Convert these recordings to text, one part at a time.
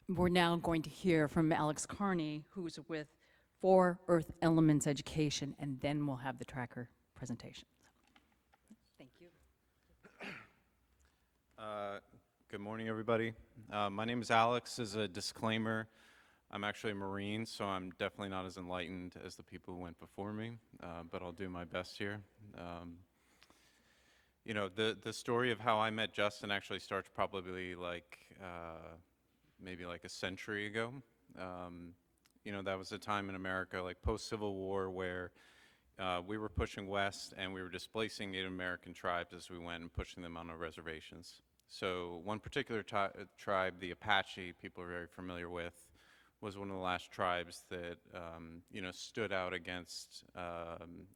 we're now going to hear from Alex Carney, who's with For Earth Elements Education, and then we'll have the tracker presentation. Thank you. Good morning, everybody. My name is Alex. As a disclaimer, I'm actually a Marine, so I'm definitely not as enlightened as the people who went before me, but I'll do my best here. You know, the story of how I met Justin actually starts probably like maybe like a century ago. You know, that was a time in America, like post-Civil War, where we were pushing west and we were displacing Native American tribes as we went and pushing them on our reservations. So one particular tribe, the Apache, people are very familiar with, was one of the last tribes that you know, stood out against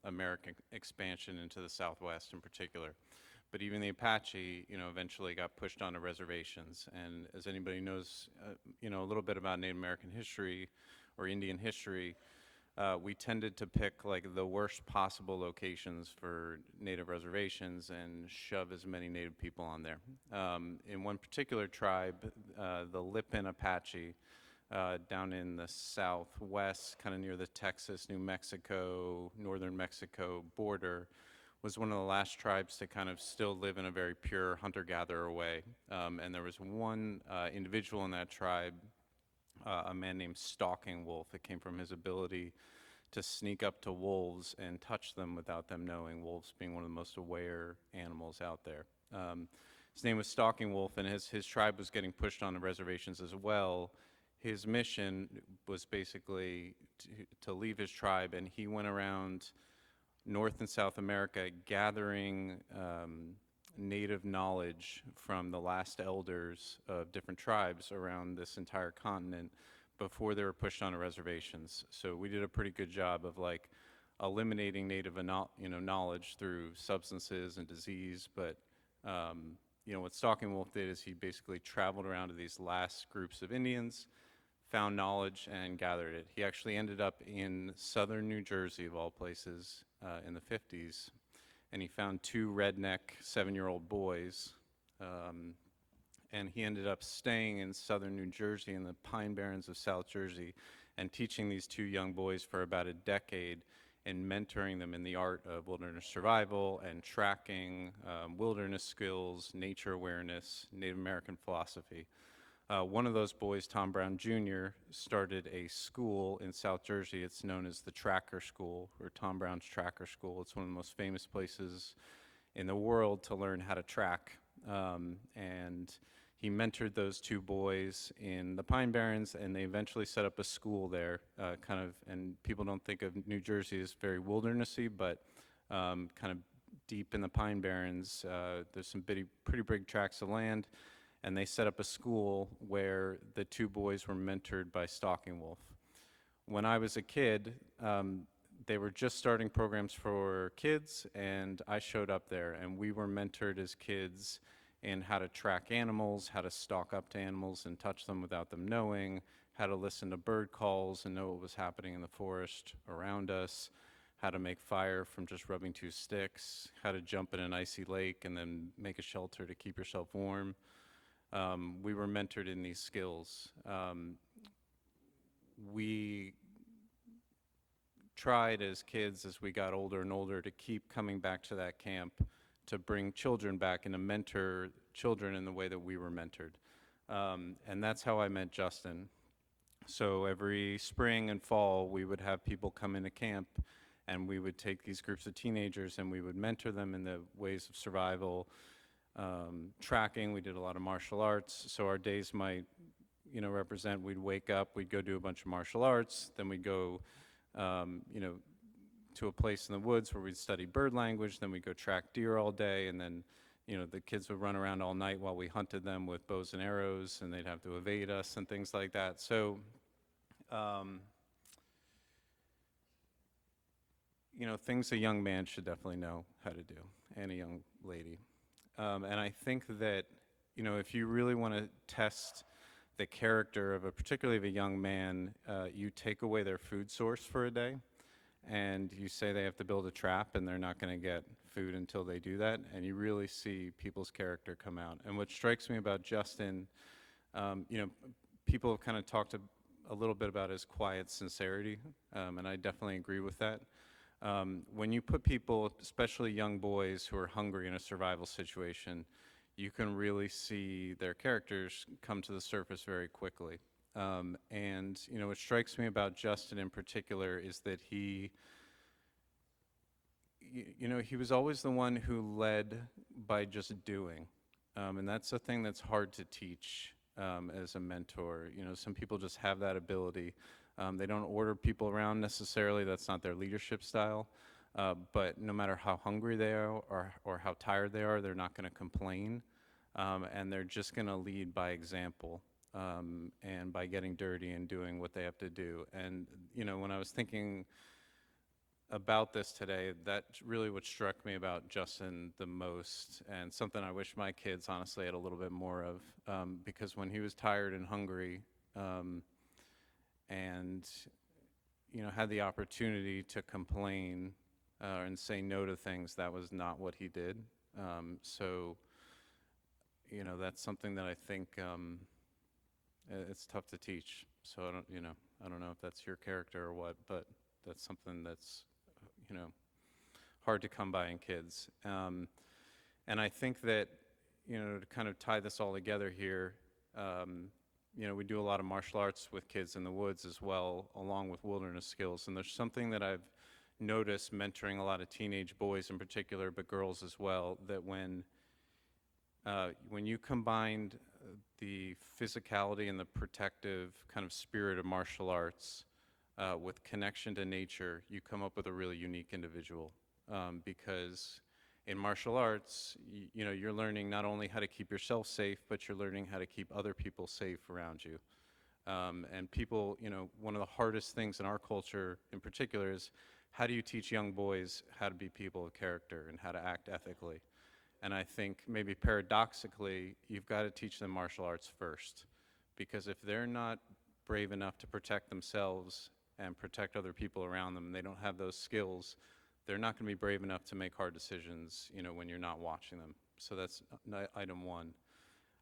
American expansion into the Southwest in particular. But even the Apache, you know, eventually got pushed onto reservations. And as anybody knows, you know, a little bit about Native American history or Indian history, we tended to pick like the worst possible locations for Native reservations and shove as many Native people on there. In one particular tribe, the Lipan Apache, down in the southwest, kind of near the Texas, New Mexico, northern Mexico border, was one of the last tribes to kind of still live in a very pure hunter-gatherer way. And there was one individual in that tribe, a man named Stalking Wolf. It came from his ability to sneak up to wolves and touch them without them knowing, wolves being one of the most aware animals out there. His name was Stalking Wolf, and his tribe was getting pushed on the reservations as well. His mission was basically to leave his tribe, and he went around North and South America gathering native knowledge from the last elders of different tribes around this entire continent before they were pushed onto reservations. So we did a pretty good job of like eliminating native knowledge through substances and disease. But you know, what Stalking Wolf did is he basically traveled around to these last groups of Indians, found knowledge and gathered it. He actually ended up in southern New Jersey, of all places, in the 50s, and he found two redneck 7-year-old boys, and he ended up staying in southern New Jersey in the Pine Barrens of South Jersey and teaching these two young boys for about a decade and mentoring them in the art of wilderness survival and tracking, wilderness skills, nature awareness, Native American philosophy. One of those boys, Tom Brown Jr., started a school in South Jersey. It's known as the Tracker School, or Tom Brown's Tracker School. It's one of the most famous places in the world to learn how to track. And he mentored those two boys in the Pine Barrens, and they eventually set up a school there, and people don't think of New Jersey as very wildernessy, but kind of deep in the Pine Barrens, there's some pretty big tracts of land. And they set up a school where the two boys were mentored by Stalking Wolf. When I was a kid, they were just starting programs for kids, and I showed up there, and we were mentored as kids in how to track animals, how to stalk up to animals and touch them without them knowing, how to listen to bird calls and know what was happening in the forest around us, how to make fire from just rubbing two sticks, how to jump in an icy lake and then make a shelter to keep yourself warm. We were mentored in these skills. We tried as kids, as we got older and older, to keep coming back to that camp, to bring children back and to mentor children in the way that we were mentored. And that's how I met Justin. So every spring and fall, we would have people come into camp, and we would take these groups of teenagers and we would mentor them in the ways of survival, tracking. We did a lot of martial arts, so our days might, you know, represent, we'd wake up, we'd go do a bunch of martial arts, then we'd go, you know, to a place in the woods where we'd study bird language, then we'd go track deer all day, and then, you know, the kids would run around all night while we hunted them with bows and arrows, and they'd have to evade us and things like that. So, you know, things a young man should definitely know how to do, and a young lady. And I think that, you know, if you really want to test the character of particularly of a young man, you take away their food source for a day, and you say they have to build a trap and they're not going to get food until they do that, and you really see people's character come out. And what strikes me about Justin, you know, people have kind of talked a little bit about his quiet sincerity, and I definitely agree with that. When you put people, especially young boys who are hungry in a survival situation, you can really see their characters come to the surface very quickly. And you know, what strikes me about Justin in particular is that you know, he was always the one who led by just doing. And that's a thing that's hard to teach as a mentor. You know, some people just have that ability. They don't order people around necessarily, that's not their leadership style. But no matter how hungry they are or how tired they are, they're not going to complain. And they're just going to lead by example and by getting dirty and doing what they have to do. And, you know, when I was thinking about this today, that's really what struck me about Justin the most, and something I wish my kids honestly had a little bit more of, because when he was tired and hungry, and you know, had the opportunity to complain and say no to things, that was not what he did. So, you know, that's something that I think it's tough to teach. So I don't know if that's your character or what, but that's something that's you know, hard to come by in kids. And I think that, you know, to kind of tie this all together here, you know, we do a lot of martial arts with kids in the woods as well, along with wilderness skills. And there's something that I've noticed mentoring a lot of teenage boys in particular, but girls as well, that when you combined the physicality and the protective kind of spirit of martial arts with connection to nature, you come up with a really unique individual. Because in martial arts, you know, you're learning not only how to keep yourself safe, but you're learning how to keep other people safe around you. And people, you know, one of the hardest things in our culture in particular is how do you teach young boys how to be people of character and how to act ethically? And I think maybe paradoxically, you've got to teach them martial arts first. Because if they're not brave enough to protect themselves and protect other people around them, and they don't have those skills, they're not going to be brave enough to make hard decisions, you know, when you're not watching them. So that's item one.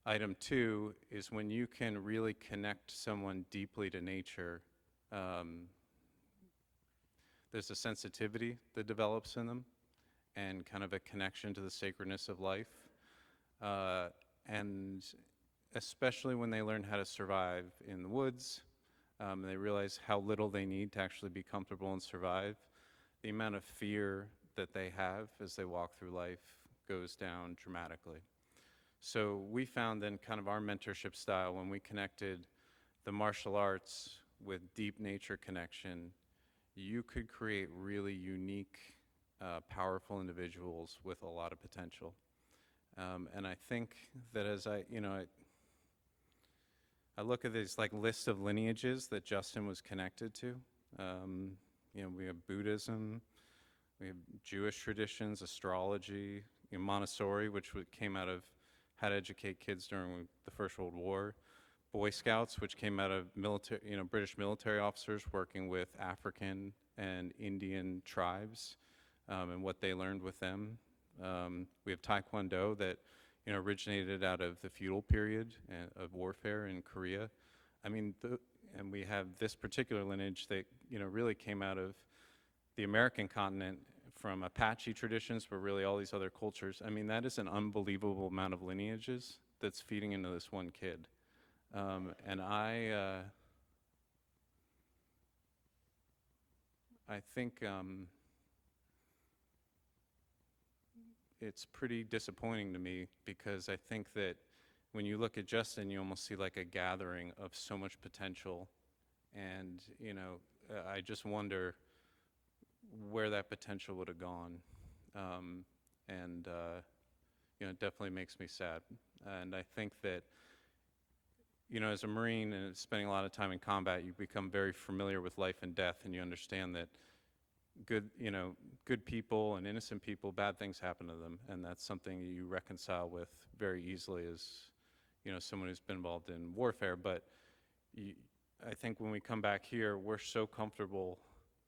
Item two is when you can really connect someone deeply to nature, there's a sensitivity that develops in them and kind of a connection to the sacredness of life. And especially when they learn how to survive in the woods, they realize how little they need to actually be comfortable and survive. The amount of fear that they have as they walk through life goes down dramatically. So we found then kind of our mentorship style when we connected the martial arts with deep nature connection, you could create really unique, powerful individuals with a lot of potential. And I think that as I look at this like list of lineages that Justin was connected to. You know, we have Buddhism, we have Jewish traditions, astrology, you know, Montessori, which came out of how to educate kids during the First World War, Boy Scouts, which came out of military, you know, British military officers working with African and Indian tribes and what they learned with them. We have Taekwondo that, you know, originated out of the feudal period of warfare in Korea. I mean, and we have this particular lineage that, you know, really came out of the American continent from Apache traditions, but really all these other cultures. I mean, that is an unbelievable amount of lineages that's feeding into this one kid. And I think it's pretty disappointing to me because I think that when you look at Justin, you almost see like a gathering of so much potential. And, you know, I just wonder where that potential would have gone. You know, it definitely makes me sad. And I think that, you know, as a Marine and spending a lot of time in combat, you become very familiar with life and death, and you understand that good people and innocent people, bad things happen to them, and that's something you reconcile with very easily as, you know, someone who's been involved in warfare. But I think when we come back here, we're so comfortable,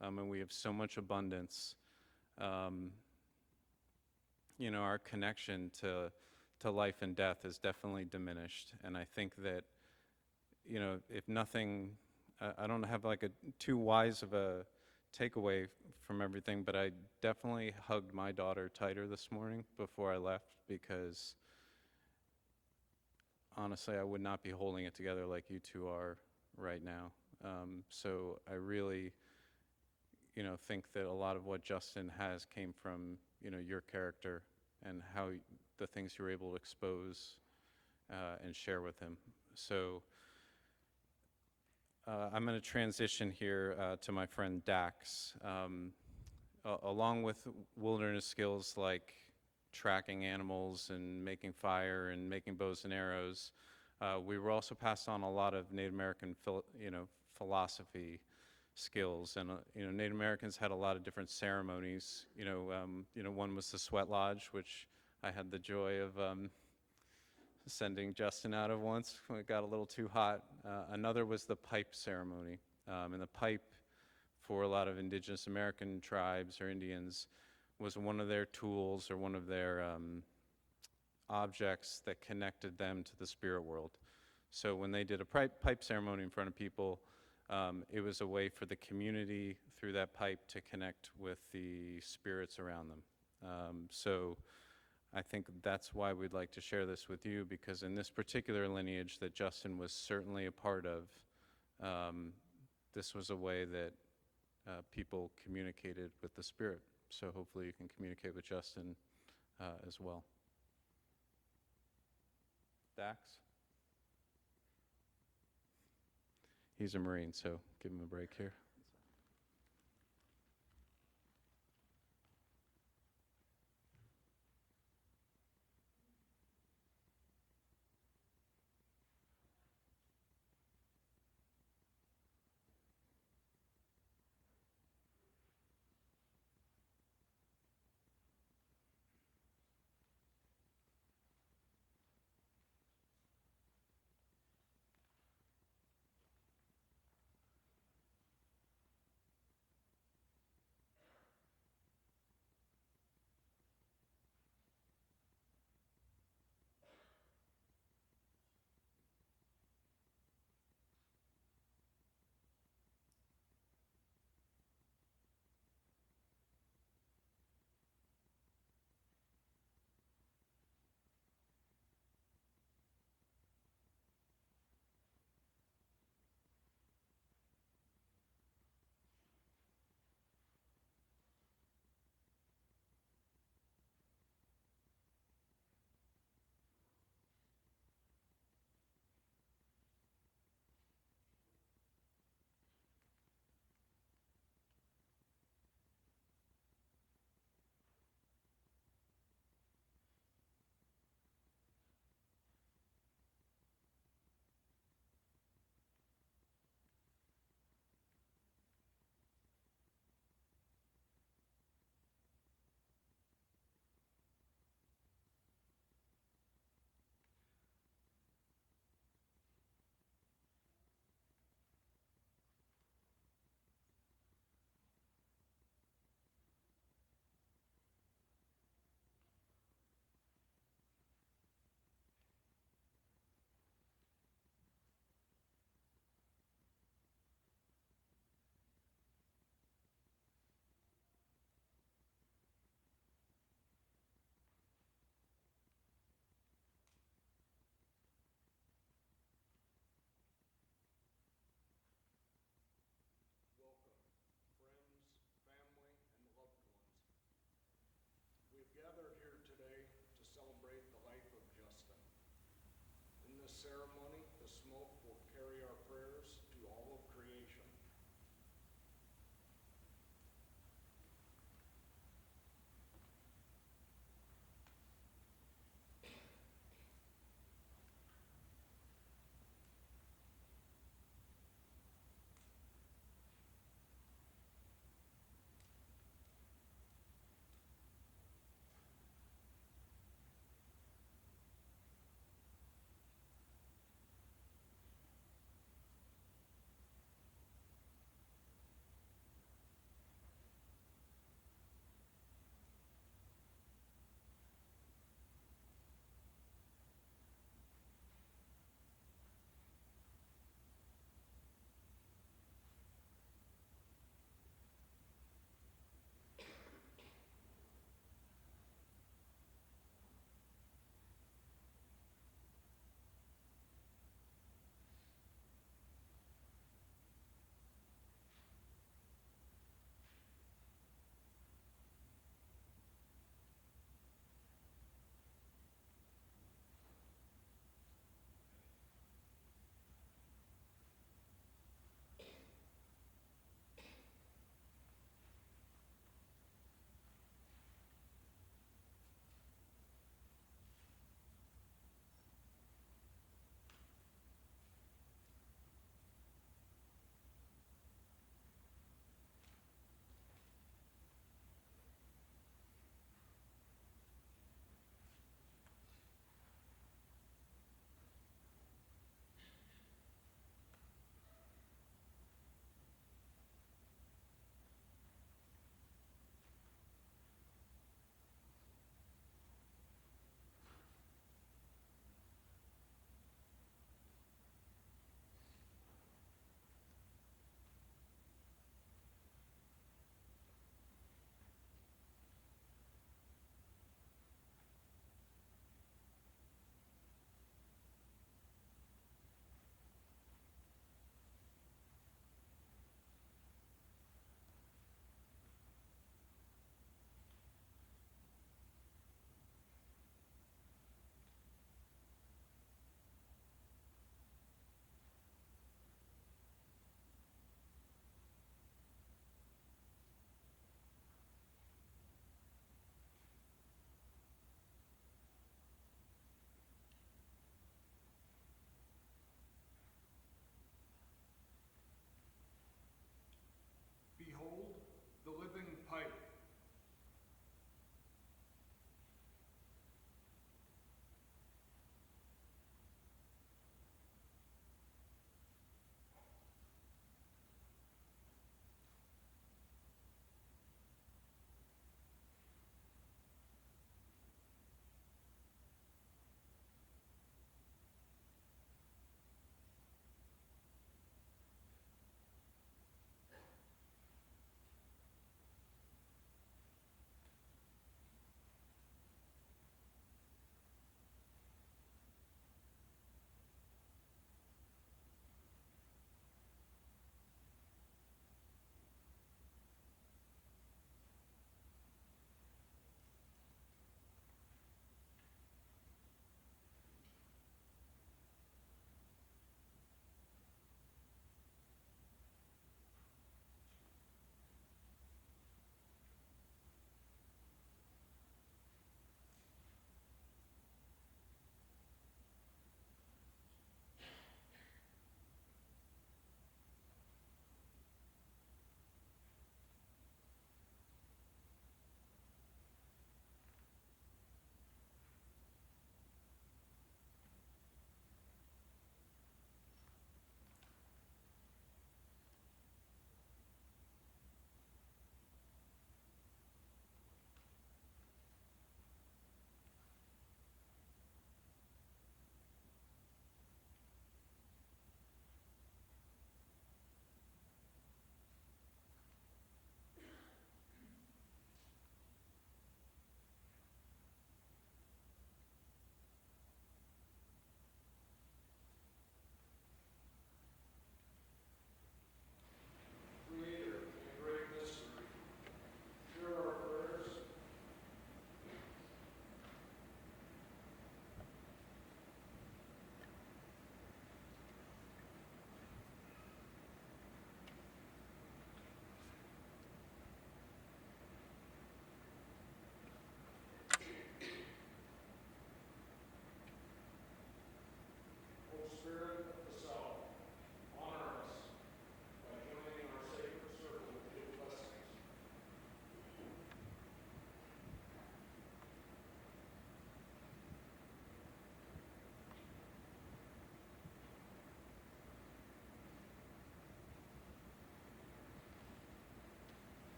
and we have so much abundance. You know, our connection to life and death is definitely diminished, and I think that, you know, if nothing, I don't have like a too wise of a takeaway from everything, but I definitely hugged my daughter tighter this morning before I left, because honestly, I would not be holding it together like you two are right now. So I really, you know, think that a lot of what Justin has came from, you know, your character and how the things you were able to expose and share with him. So I'm going to transition here to my friend Dax. Along with wilderness skills like tracking animals and making fire and making bows and arrows, we were also passed on a lot of Native American, philosophy skills. And you know, Native Americans had a lot of different ceremonies. You know, one was the sweat lodge, which I had the joy of sending Justin out of once when it got a little too hot. Another was the pipe ceremony, and the pipe, for a lot of indigenous American tribes or Indians, was one of their tools or one of their objects that connected them to the spirit world. So when they did a pipe ceremony in front of people, it was a way for the community through that pipe to connect with the spirits around them. So I think that's why we'd like to share this with you, because in this particular lineage that Justin was certainly a part of, this was a way that people communicated with the spirit. So hopefully you can communicate with Justin as well. Dax? He's a Marine, so give him a break here. Welcome, friends, family, and loved ones. We've gathered here today to celebrate the life of Justin. In this ceremony, the smoke